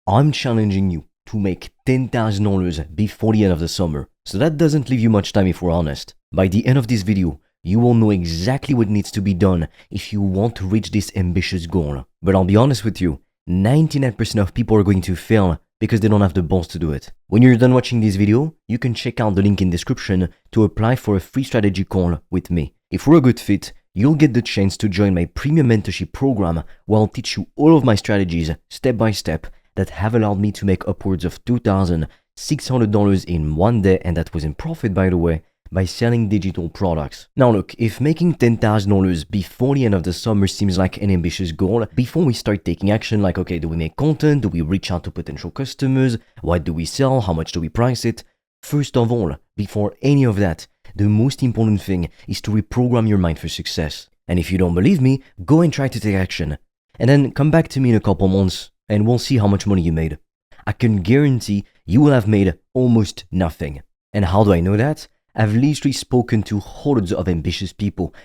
I'm challenging you to make $10,000 before the end of the summer. So that doesn't leave you much time if we're honest. By the end of this video, you will know exactly what needs to be done if you want to reach this ambitious goal. But I'll be honest with you, 99% of people are going to fail because they don't have the balls to do it. When you're done watching this video, you can check out the link in the description to apply for a free strategy call with me. If we're a good fit, you'll get the chance to join my premium mentorship program where I'll teach you all of my strategies step by step that have allowed me to make upwards of $2,600 in one day, and that was in profit, by the way, by selling digital products. Now look, if making $10,000 before the end of the summer seems like an ambitious goal, before we start taking action, like okay, do we make content, do we reach out to potential customers, what do we sell, how much do we price it? First of all, before any of that, the most important thing is to reprogram your mind for success. And if you don't believe me, go and try to take action. And then come back to me in a couple months and we'll see how much money you made. I can guarantee you will have made almost nothing. And how do I know that? I've literally spoken to hundreds of ambitious people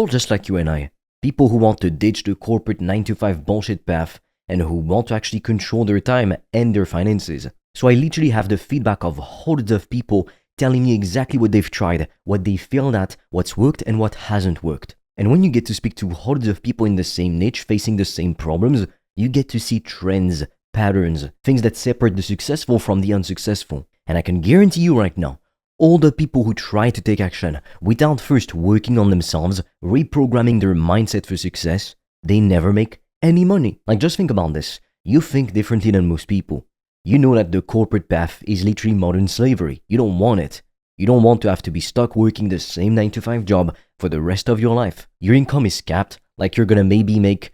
just like you and I, people who want to ditch the corporate 9-to-5 bullshit path and who want to actually control their time and their finances. So I literally have the feedback of hundreds of people telling me exactly what they've tried, what they failed at, what's worked and what hasn't worked. And when you get to speak to hundreds of people in the same niche facing the same problems, you get to see trends, patterns, things that separate the successful from the unsuccessful. And I can guarantee you right now, all the people who try to take action without first working on themselves, reprogramming their mindset for success, they never make any money. Like, just think about this. You think differently than most people. You know that the corporate path is literally modern slavery. You don't want it. You don't want to have to be stuck working the same 9-to-5 job for the rest of your life. Your income is capped, like you're gonna maybe make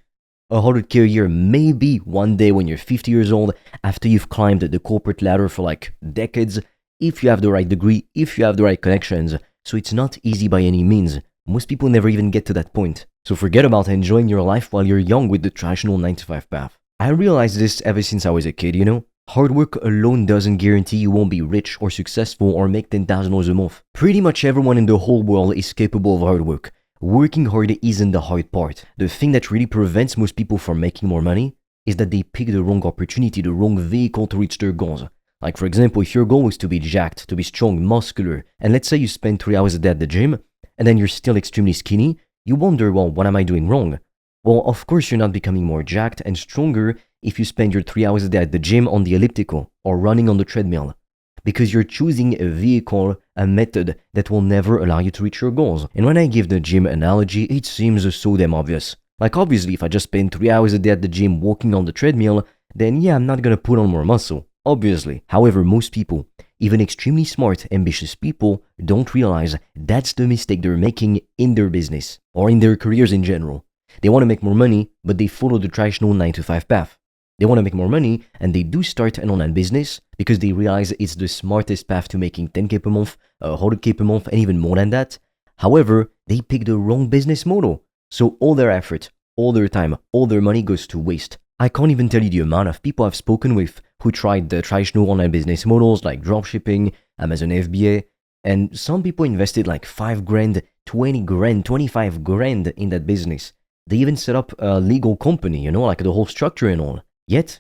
$100K a year, maybe one day when you're 50 years old, after you've climbed the corporate ladder for like decades, if you have the right degree, if you have the right connections. So it's not easy by any means. Most people never even get to that point. So forget about enjoying your life while you're young with the traditional 9-to-5 path. I realized this ever since I was a kid, you know? Hard work alone doesn't guarantee you won't be rich or successful or make $10,000 a month. Pretty much everyone in the whole world is capable of hard work. Working hard isn't the hard part. The thing that really prevents most people from making more money is that they pick the wrong opportunity, the wrong vehicle to reach their goals. Like for example, if your goal is to be jacked, to be strong, muscular, and let's say you spend 3 hours a day at the gym, and then you're still extremely skinny, you wonder, well, what am I doing wrong? Well, of course you're not becoming more jacked and stronger if you spend your 3 hours a day at the gym on the elliptical or running on the treadmill. Because you're choosing a vehicle, a method that will never allow you to reach your goals. And when I give the gym analogy, it seems so damn obvious. Like obviously, if I just spend 3 hours a day at the gym walking on the treadmill, then yeah, I'm not gonna put on more muscle. Obviously. However, most people, even extremely smart, ambitious people, don't realize that's the mistake they're making in their business or in their careers in general. They want to make more money, but they follow the traditional 9-to-5 path. They want to make more money and they do start an online business because they realize it's the smartest path to making 10K per month, 100K per month, and even more than that. However, they pick the wrong business model. So all their effort, all their time, all their money goes to waste. I can't even tell you the amount of people I've spoken with who tried the traditional online business models like dropshipping, Amazon FBA, and some people invested like $5,000, $20,000, $25,000 in that business. They even set up a legal company, you know, like the whole structure and all. Yet,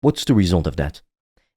what's the result of that?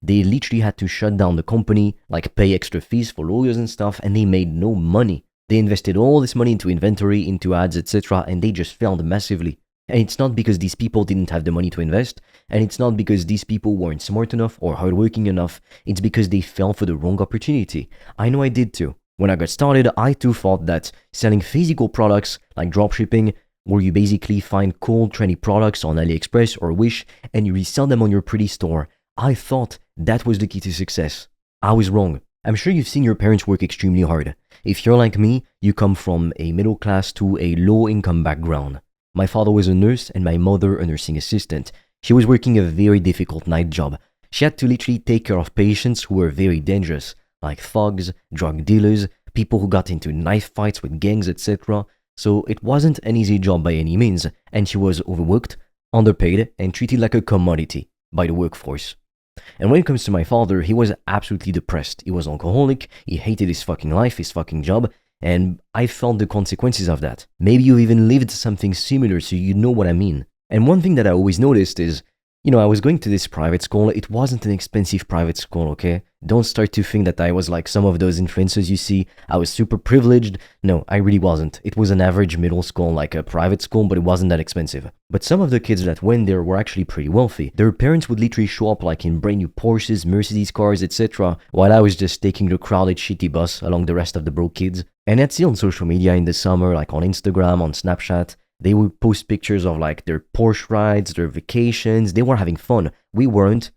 They literally had to shut down the company, like pay extra fees for lawyers and stuff, and they made no money. They invested all this money into inventory, into ads, etc., and they just failed massively. And it's not because these people didn't have the money to invest, and it's not because these people weren't smart enough or hardworking enough, it's because they fell for the wrong opportunity. I know I did too. When I got started, I too thought that selling physical products like dropshipping, where you basically find cool, trendy products on AliExpress or Wish and you resell them on your pretty store, I thought that was the key to success. I was wrong. I'm sure you've seen your parents work extremely hard. If you're like me, you come from a middle class to a low income background. My father was a nurse and my mother a nursing assistant. She was working a very difficult night job. She had to literally take care of patients who were very dangerous, like thugs, drug dealers, people who got into knife fights with gangs, etc. So it wasn't an easy job by any means, and she was overworked, underpaid, and treated like a commodity by the workforce. And when it comes to my father, he was absolutely depressed. He was alcoholic, he hated his fucking life, his fucking job, and I felt the consequences of that. Maybe you've even lived something similar, so you know what I mean. And one thing that I always noticed is I was going to this private school. It wasn't an expensive private school, okay? Don't start to think that I was like some of those influencers you see. I was super privileged. No, I really wasn't. It was an average middle school, like a private school, but it wasn't that expensive. But some of the kids that went there were actually pretty wealthy. Their parents would literally show up like in brand new Porsches, Mercedes cars, etc., while I was just taking the crowded shitty bus along the rest of the broke kids. And I'd see on social media in the summer, like on Instagram, on Snapchat, they would post pictures of like their Porsche rides, their vacations. They were having fun. We weren't.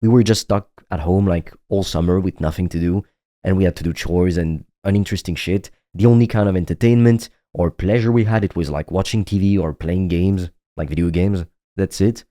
We were just stuck at home like all summer with nothing to do. And we had to do chores and uninteresting shit. The only kind of entertainment or pleasure we had, it was like watching TV or playing games, like video games. That's it.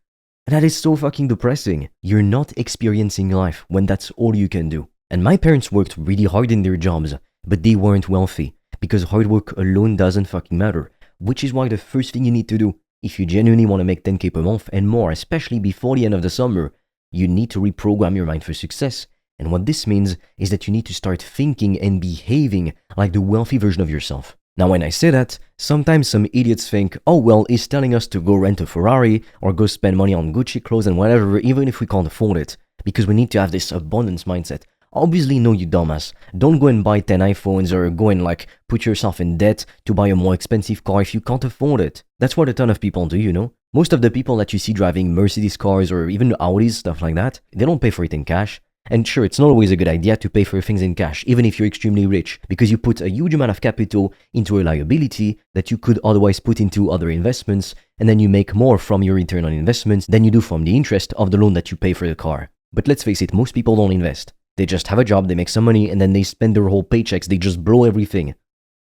And that is so fucking depressing. You're not experiencing life when that's all you can do. And my parents worked really hard in their jobs, but they weren't wealthy because hard work alone doesn't fucking matter. Which is why the first thing you need to do, if you genuinely want to make 10k per month and more, especially before the end of the summer, you need to reprogram your mind for success. And what this means is that you need to start thinking and behaving like the wealthy version of yourself. Now, when I say that, sometimes some idiots think, oh well, he's telling us to go rent a Ferrari or go spend money on Gucci clothes and whatever, even if we can't afford it, because we need to have this abundance mindset. Obviously, no, you dumbass. Don't go and buy 10 iPhones or go and like put yourself in debt to buy a more expensive car if you can't afford it. That's what a ton of people do. Most of the people that you see driving Mercedes cars or even Audis, stuff like that, they don't pay for it in cash. And sure, it's not always a good idea to pay for things in cash, even if you're extremely rich, because you put a huge amount of capital into a liability that you could otherwise put into other investments, and then you make more from your return on investments than you do from the interest of the loan that you pay for the car. But let's face it, most people don't invest. They just have a job, they make some money, and then they spend their whole paychecks, they just blow everything.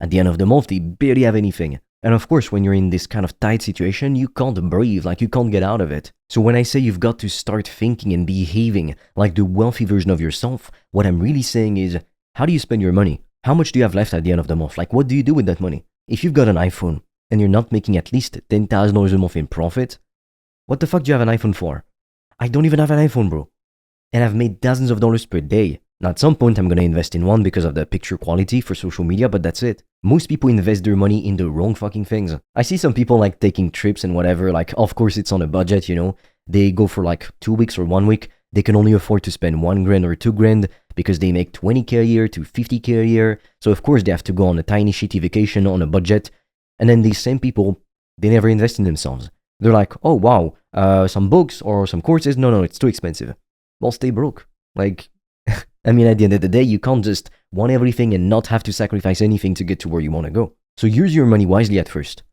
At the end of the month, they barely have anything. And of course, when you're in this kind of tight situation, you can't breathe, like you can't get out of it. So when I say you've got to start thinking and behaving like the wealthy version of yourself, what I'm really saying is, how do you spend your money? How much do you have left at the end of the month? Like, what do you do with that money? If you've got an iPhone and you're not making at least $10,000 a month in profit, what the fuck do you have an iPhone for? I don't even have an iPhone, bro. And I've made dozens of dollars per day. Now at some point I'm gonna invest in one because of the picture quality for social media, but that's it. Most people invest their money in the wrong fucking things. I see some people like taking trips and whatever, like of course it's on a budget, They go for like 2 weeks or 1 week. They can only afford to spend $1,000 or $2,000 because they make 20k a year to 50k a year. So of course they have to go on a tiny shitty vacation on a budget. And then these same people, they never invest in themselves. They're like, oh wow, some books or some courses. No, it's too expensive. Well, stay broke. Like, I mean, at the end of the day, you can't just want everything and not have to sacrifice anything to get to where you want to go. So use your money wisely at first.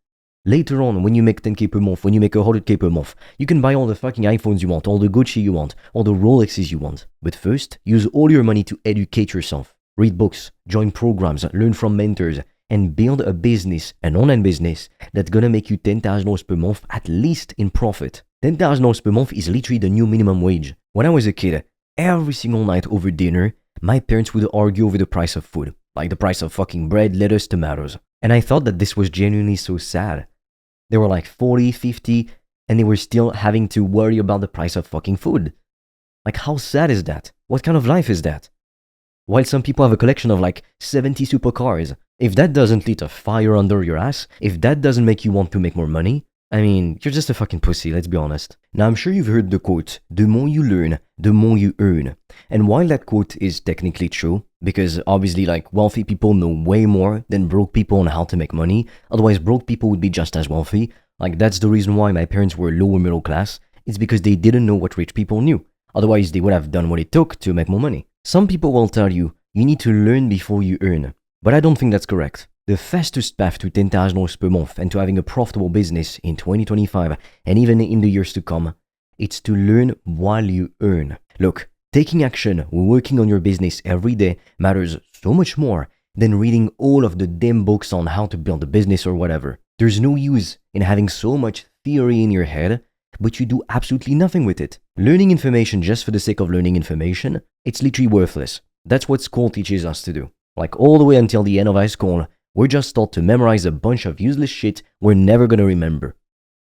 Later on, when you make 10k per month, when you make 100k per month, you can buy all the fucking iPhones you want, all the Gucci you want, all the Rolexes you want. But first, use all your money to educate yourself. Read books, join programs, learn from mentors, and build a business, an online business, that's gonna make you $10,000 per month at least in profit. $10,000 per month is literally the new minimum wage. When I was a kid, every single night over dinner, my parents would argue over the price of food, like the price of fucking bread, lettuce, tomatoes. And I thought that this was genuinely so sad. They were like 40, 50, and they were still having to worry about the price of fucking food. Like, how sad is that? What kind of life is that? While some people have a collection of like 70 supercars, if that doesn't lit a fire under your ass, if that doesn't make you want to make more money, I mean, you're just a fucking pussy, let's be honest. Now, I'm sure you've heard the quote, the more you learn, the more you earn. And while that quote is technically true, because obviously like wealthy people know way more than broke people on how to make money, otherwise broke people would be just as wealthy. Like, that's the reason why my parents were lower middle class. It's because they didn't know what rich people knew. Otherwise, they would have done what it took to make more money. Some people will tell you, you need to learn before you earn. But I don't think that's correct. The fastest path to $10,000 per month and to having a profitable business in 2025 and even in the years to come, it's to learn while you earn. Look, taking action when working on your business every day matters so much more than reading all of the damn books on how to build a business or whatever. There's no use in having so much theory in your head, but you do absolutely nothing with it. Learning information just for the sake of learning information, it's literally worthless. That's what school teaches us to do. Like all the way until the end of high school, we're just taught to memorize a bunch of useless shit we're never gonna remember.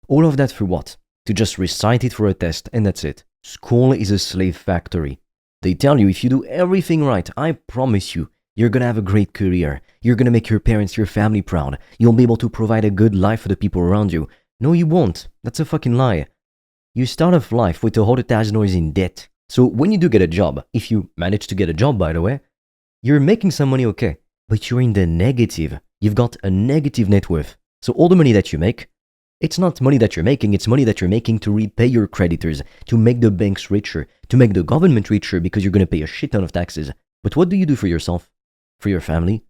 All of that for what? To just recite it for a test and that's it. School is a slave factory. They tell you if you do everything right, I promise you, you're gonna have a great career. You're gonna make your parents, your family proud. You'll be able to provide a good life for the people around you. No, you won't. That's a fucking lie. You start off life with $100,000 in debt. So when you do get a job, if you manage to get a job by the way, you're making some money, okay, but you're in the negative. You've got a negative net worth. So all the money that you make, it's not money that you're making, it's money that you're making to repay your creditors, to make the banks richer, to make the government richer because you're going to pay a shit ton of taxes. But what do you do for yourself? For your family?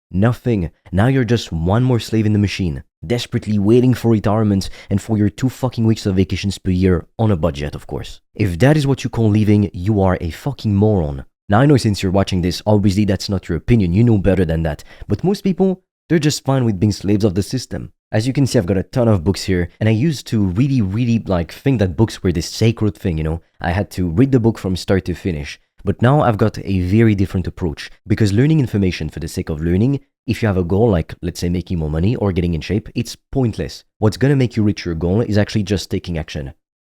Nothing. Now you're just one more slave in the machine, desperately waiting for retirement and for your 2 fucking weeks of vacations per year on a budget, of course. If that is what you call living, you are a fucking moron. Now I know since you're watching this, obviously that's not your opinion, you know better than that. But most people, they're just fine with being slaves of the system. As you can see, I've got a ton of books here, and I used to really think that books were this sacred thing, you know? I had to read the book from start to finish. But now I've got a very different approach, because learning information for the sake of learning, if you have a goal like, let's say, making more money or getting in shape, it's pointless. What's gonna make you reach your goal is actually just taking action.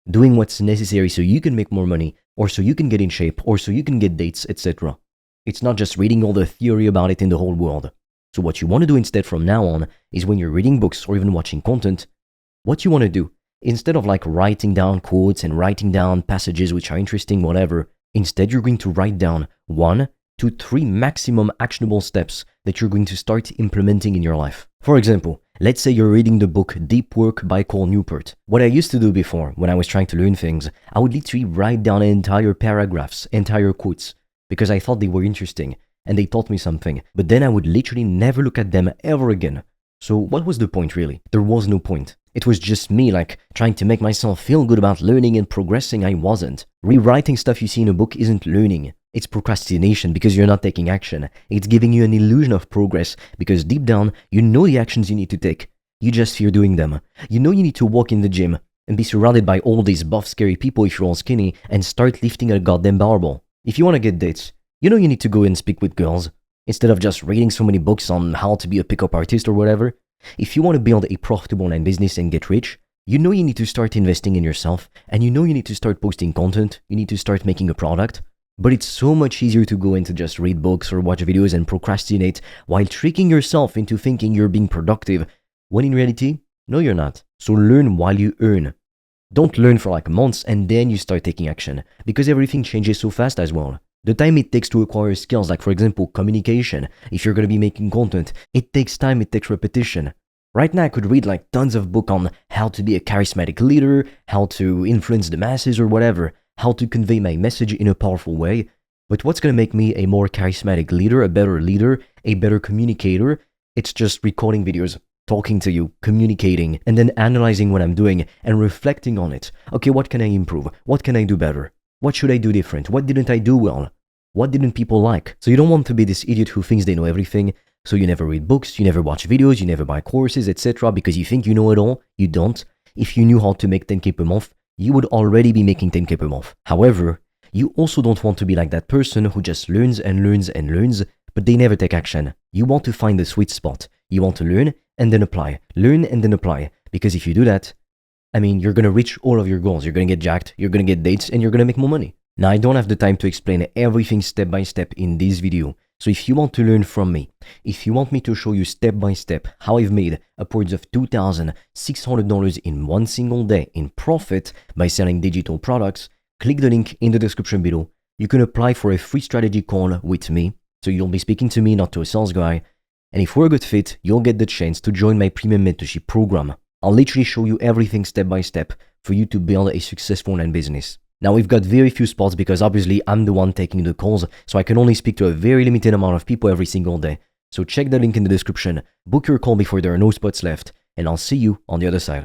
Doing what's necessary so you can make more money, or so you can get in shape, or so you can get dates, etc. It's not just reading all the theory about it in the whole world. So what you want to do instead from now on is when you're reading books or even watching content, what you want to do, instead of like writing down quotes and writing down passages which are interesting, whatever, instead you're going to write down 1 to 3 maximum actionable steps that you're going to start implementing in your life. For example, let's say you're reading the book Deep Work by Cal Newport. What I used to do before, when I was trying to learn things, I would literally write down entire paragraphs, entire quotes, because I thought they were interesting and they taught me something, but then I would literally never look at them ever again. So what was the point really? There was no point. It was just me like trying to make myself feel good about learning and progressing. I wasn't. Rewriting stuff you see in a book isn't learning. It's procrastination because you're not taking action. It's giving you an illusion of progress because deep down, you know the actions you need to take. You just fear doing them. You know you need to walk in the gym and be surrounded by all these buff scary people if you're all skinny and start lifting a goddamn barbell. If you want to get dates, you know you need to go and speak with girls instead of just reading so many books on how to be a pickup artist or whatever. If you want to build a profitable online business and get rich, you know you need to start investing in yourself and you know you need to start posting content, you need to start making a product. But it's so much easier to go into just read books or watch videos and procrastinate while tricking yourself into thinking you're being productive, when in reality, no you're not. So learn while you earn. Don't learn for like months and then you start taking action, because everything changes so fast as well. The time it takes to acquire skills, like for example, communication, if you're going to be making content, it takes time, it takes repetition. Right now I could read like tons of books on how to be a charismatic leader, how to influence the masses or whatever, how to convey my message in a powerful way. But what's going to make me a more charismatic leader, a better communicator? It's just recording videos, talking to you, communicating, and then analyzing what I'm doing and reflecting on it. Okay, what can I improve? What can I do better? What should I do different? What didn't I do well? What didn't people like? So you don't want to be this idiot who thinks they know everything. So you never read books, you never watch videos, you never buy courses, etc. because you think you know it all. You don't. If you knew how to make 10K per month, you would already be making 10K per month. However, you also don't want to be like that person who just learns and learns and learns, but they never take action. You want to find the sweet spot. You want to learn and then apply. Learn and then apply. Because if you do that, I mean, you're going to reach all of your goals. You're going to get jacked, you're going to get dates, and you're going to make more money. Now, I don't have the time to explain everything step by step in this video. So if you want to learn from me, if you want me to show you step by step how I've made upwards of $2,600 in one single day in profit by selling digital products, click the link in the description below. You can apply for a free strategy call with me. So you'll be speaking to me, not to a sales guy. And if we're a good fit, you'll get the chance to join my premium mentorship program. I'll literally show you everything step by step for you to build a successful online business. Now, we've got very few spots because obviously I'm the one taking the calls, so I can only speak to a very limited amount of people every single day. So check the link in the description, book your call before there are no spots left, and I'll see you on the other side.